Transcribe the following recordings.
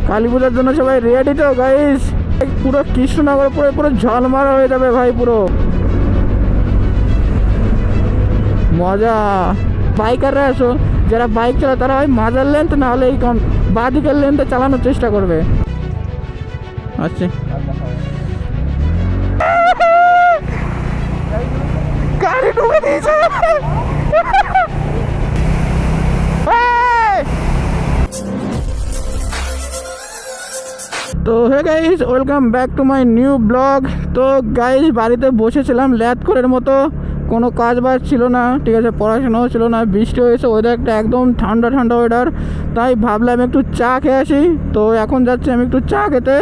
কালী পূজার জন্য সবাই রেডি তো গাইস? পুরো কৃষ্ণনগর পুরো পুরো ঝলমারা হয়ে যাবে ভাই, পুরো মজা। বাইকাররা আসো, যারা বাইক চালায় তারা হয় মাজার লেন্থ না হলে এই বাঁ দিকের লেন্থে চালানোর চেষ্টা করবে। আচ্ছা গাড়ি ঢুকে দিয়েছে। তো hey guys, welcome back to my new blog. তো গাইস বাড়িতে বসেছিলাম ল্যাদ করের মতো, কোনো কাজ বাজ ছিল না, ঠিক আছে, পড়াশোনাও ছিল না, বৃষ্টি হয়েছে, ওয়েদারটা একদম ঠান্ডা ঠান্ডা ওয়েদার, তাই ভাবলাম একটু চা খেয়ে আসি। তো এখন যাচ্ছি আমি একটু চা খেতে,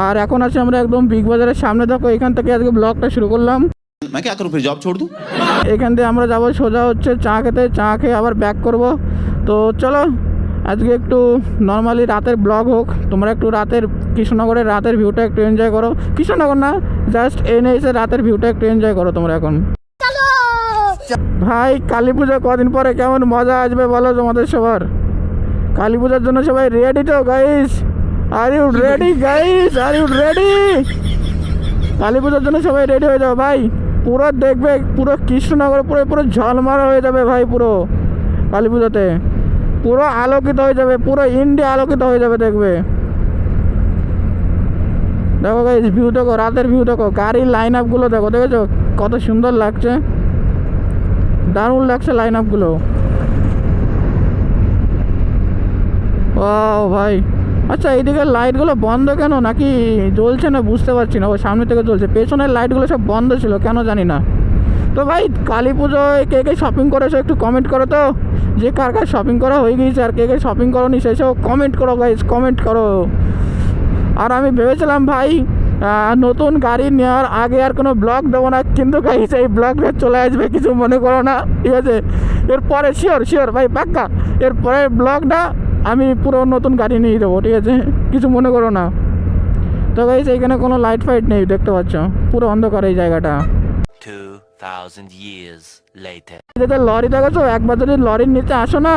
আর এখন আছি আমরা একদম বিগ বাজারের সামনে। দেখো এখান থেকে আজকে ব্লগটা শুরু করলাম। मैं क्या करूं फिर, जॉब छोड़ दूं? এখান থেকে আমরা যাবো সোজা হচ্ছে চা খেতে, চা খেয়ে আবার ব্যাক করব। তো চলো আজকে একটু নর্মালি রাতের ব্লগ হোক, তোমরা একটু রাতের কৃষ্ণনগরের রাতের ভিউটা একটু এনজয় করো। কৃষ্ণনগর না, জাস্ট এনএইচের রাতের ভিউটা একটু এনজয় করো তোমরা এখন। ভাই কালী পুজো কদিন পরে, কেমন মজা আসবে বলো তোমাদের সবার? কালী পূজার জন্য সবাই রেডি তো guys? Are you ready guys? Are you ready? Kali পূজার জন্য সবাই রেডি হয়ে যাও ভাই। পুরো দেখবে পুরো কৃষ্ণনগর পুরো পুরো ঝলমারা হয়ে যাবে ভাই, পুরো কালী পুজোতে পুরো আলোকিত হয়ে যাবে, পুরো ইন্ডিয়া আলোকিত হয়ে যাবে দেখবে। দেখো গাইস ভিউ দেখো, রাতের ভিউ দেখো, গাড়ির লাইন আপগুলো দেখো, দেখেছো কত সুন্দর লাগছে, দারুণ লাগছে লাইন আপগুলো। ও ভাই আচ্ছা, এইদিকে লাইটগুলো বন্ধ কেন, নাকি জ্বলছে না বুঝতে পারছি না। ও সামনে থেকে জ্বলছে, পেছনের লাইটগুলো সব বন্ধ ছিল কেন জানি না। তো ভাই কালী পুজোয় কে কে শপিং করেছো একটু কমেন্ট করো তো, যে কার কার শপিং করা হয়ে গিয়েছে, আর কে কে শপিং করো নি সেসব কমেন্ট করো গাইস, কমেন্ট করো। আর আমি ভেবেছিলাম ভাই নতুন গাড়ি নেওয়ার আগে আর কোনো ব্লগ দেবো না, কিন্তু গাইস এই ব্লগটা চলে আসবে, কিছু মনে করো না, ঠিক আছে? এরপরে শিওর শিওর ভাই পাক্কা, এরপরে ব্লগটা আমি পুরো নতুন গাড়ি নিয়ে দেবো, ঠিক আছে? কিছু মনে করো না। তো গাইস এইখানে কোনো লাইট ফাইট নেই, দেখতে পাচ্ছ পুরো অন্ধকার এই জায়গাটা। 2000 years later. যেটা লরি দেখেছো, একবার যদি লরির নিচে আসো না,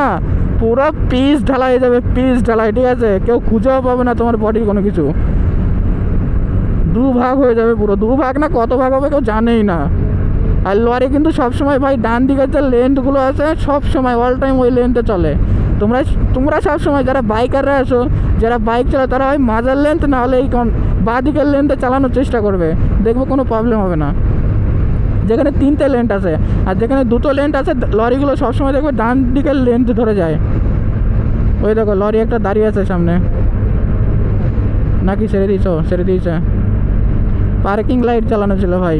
পুরো পিস ঢালাই হয়ে যাবে, পিস ঢালাই, ঠিক আছে? কেউ খুঁজেও পাবে না তোমার বডির কোনো কিছু, দুভাগ হয়ে যাবে, পুরো দুভাগ না কত ভাগ হবে কেউ জানেই না। আর লরি কিন্তু সবসময় ভাই ডান দিকের যে লেন্থগুলো আছে সবসময় অল টাইম ওই লেন্থে চলে। তোমরা সবসময় যারা বাইকাররা আসো, যারা বাইক চালায় তারা হয় মাজার লেন্থ না হলে এই বাঁ দিকের লেন্থে চালানোর চেষ্টা করবে, দেখবো কোনো প্রবলেম হবে না। যেখানে 3টে লেন্থ আছে আর যেখানে 2টো লেন্থ আছে, লরিগুলো সবসময় দেখবে ডান দিকের লেন্থ ধরে যায়। ওই দেখো লরি একটা দাঁড়িয়ে আছে সামনে, নাকি ছেড়ে দিয়েছে, পার্কিং লাইট চালানো ছিল ভাই।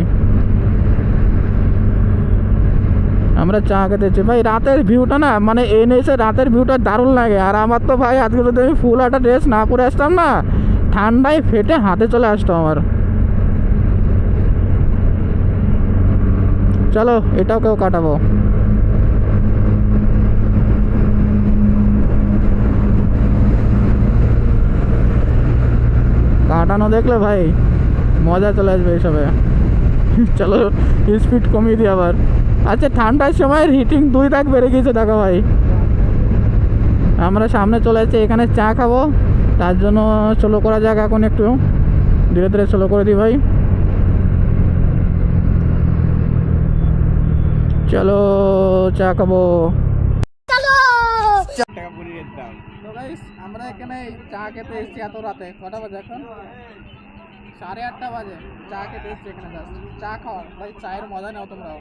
আমরা চা খেতেছি ভাই, রাতের ভিউটা না মানে এনএসে রাতের ভিউটা দারুণ লাগে। আর আমার তো ভাই আজকে যদি আমি ফুল হাতা ড্রেস না পরে আসতাম না, ঠান্ডায় ফেটে হাতে চলে আসতো আমার। চলো এটাও কেউ কাটাবো। কাটানো দেখলে ভাই মজা চলে আসবে এইসবে। চলো স্পিড কমিয়ে দিই আবার। আচ্ছা ঠান্ডার সময় হিটিং 2 দাগ বেড়ে গিয়েছে দেখো ভাই। আমরা সামনে চলে যাচ্ছি, এখানে চা খাবো, তার জন্য স্লো করা যাক এখন, একটু ধীরে ধীরে স্লো করে দিই ভাই। চলো চা খাবো। আমরা এখানে চা খেতে এসেছি এত রাতে, কটা বাজে এখন? 8:30 বাজে। চা খেতে এসেছি এখানে, জাস্ট চা খাওয়ার ভাই, চায়ের মজা নাও তোমরাও।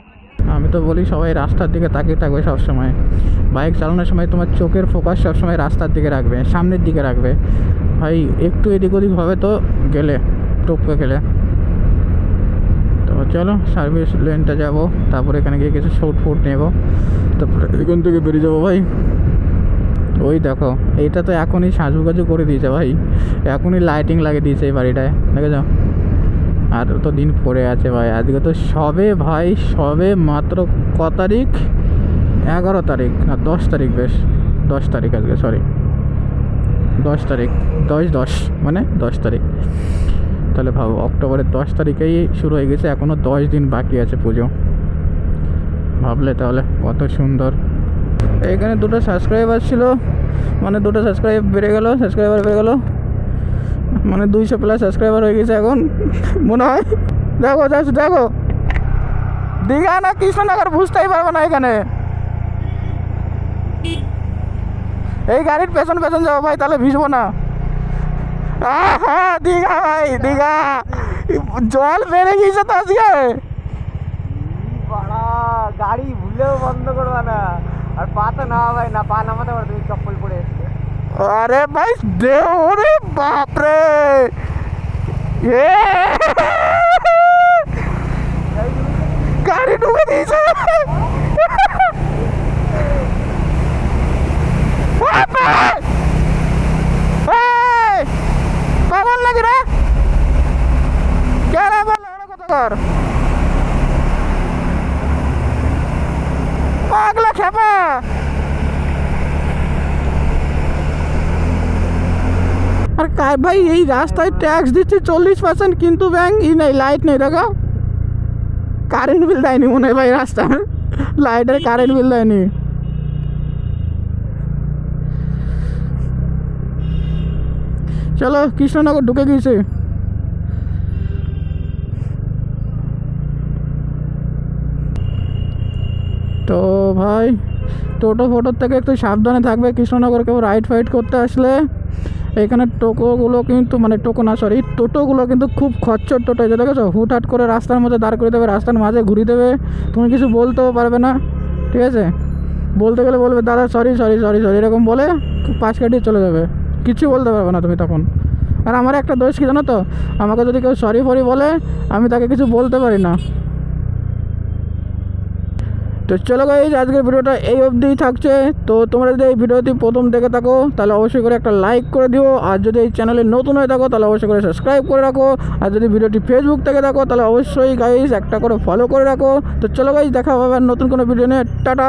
আমি তো বলি সবাই রাস্তার দিকে তাকিয়ে থাকবে সবসময়, বাইক চালানোর সময় তোমার চোখের ফোকাস সবসময় রাস্তার দিকে রাখবে, সামনের দিকে রাখবে ভাই। একটু এদিক ওদিক হবে তো গেলে, টপকে গেলে। তো চলো সার্ভিস লেনটা যাবো, তারপরে এখানে গিয়ে কিছু শুট ফুট নেবো, তারপরে এখান থেকে বেরিয়ে যাবো ভাই। ওই দেখো এইটা তো এখনই সাজুগাজু করে দিয়েছে ভাই, এখনই লাইটিং লাগিয়ে দিয়েছে এই বাড়িটায়, দেখেছো? আর তো দিন পরে আছে ভাই, আজকে তো সবে মাত্র ক তারিখ? 11 তারিখ না 10 তারিখ, বেশ 10 তারিখ আজকে, সরি 10 তারিখ, 10 মানে 10 তারিখ। তাহলে ভাবো অক্টোবরের 10 তারিখেই শুরু হয়ে গেছে, এখনও 10 দিন বাকি আছে পুজো। ভাবলে তাহলে কত সুন্দর। এখানে 2টো সাবস্ক্রাইবার ছিল, মানে 2টো সাবস্ক্রাইবার বেড়ে গেল, মানে 200+ সাবস্ক্রাইবার হয়ে গেছে এখন মনে হয়। দেখো জাস্ট দেখো, দীঘা না কৃষ্ণনগর বুঝতেই পারবো না এখানে। এই গাড়ির পেছন পেছন যাবো ভাই, তাহলে ভিজবো না। হ্যাঁ দীঘা ভাই, দীঘা জল বেড়ে গেছে তো আজকে। গাড়ি ভুলেও বন্ধ করবা না, আর পা তো নামা ভাই না, পা নামাতে পারো তুমি, চপ্পল পরে এসছে। আরে ভাই দেও, ওরে বাপরে, গাড়ি ডুবে দিয়েছে। পাগল নাকি রে, কে রে বল কত কর পাগলা খেপা। আর ভাই এই রাস্তায় ট্যাক্স দিচ্ছে 40%, কিন্তু ব্যাংক নেই, লাইট নেই। দেখো কারেন্ট বিল দেয়নি মনে হয় ভাই, রাস্তার লাইটের কারেন্ট বিল দেয়নি। চলো কৃষ্ণনগর ঢুকে গেছে। তো ভাই টোটো ফোটোর থেকে একটু সাবধানে থাকবে, কৃষ্ণনগর কেউ রাইড ফাইড করতে আসলে। এখানে টোটোগুলো কিন্তু, মানে টোটো না সরি, টোটোগুলো কিন্তু খুব খচ্চর টোটো। যে দেখেছো হুটহাট করে রাস্তার মধ্যে দাঁড় করে দেবে, রাস্তার মাঝে ঘুরিয়ে দেবে, তুমি কিছু বলতেও পারবে না। ঠিক আছে, বলতে গেলে বলবে দাদা সরি সরি সরি সরি, এরকম বলে পাশ কাটিয়ে চলে যাবে, কিছু বলতে পারবে না তুমি তখন। আর আমার একটা দোষ কি জানো তো, আমাকে যদি কেউ সরি ফরি বলে আমি তাকে কিছু বলতে পারি না। তো চলো গাইস, আজকের ভিডিওটা এই অবধিই থাকছে। তো তোমরা যদি এই ভিডিওটি প্রথম দেখে থাকো তাহলে অবশ্যই করে একটা লাইক করে দিও, আর যদি এই চ্যানেলে নতুন হয়ে থাকো তাহলে অবশ্যই করে সাবস্ক্রাইব করে রাখো, আর যদি ভিডিওটি ফেসবুক থেকে থাকো তাহলে অবশ্যই গাইস একটা করে ফলো করে রাখো। তো চলো গাইস, দেখা হবে নতুন কোনো ভিডিও নিয়ে, টাটা।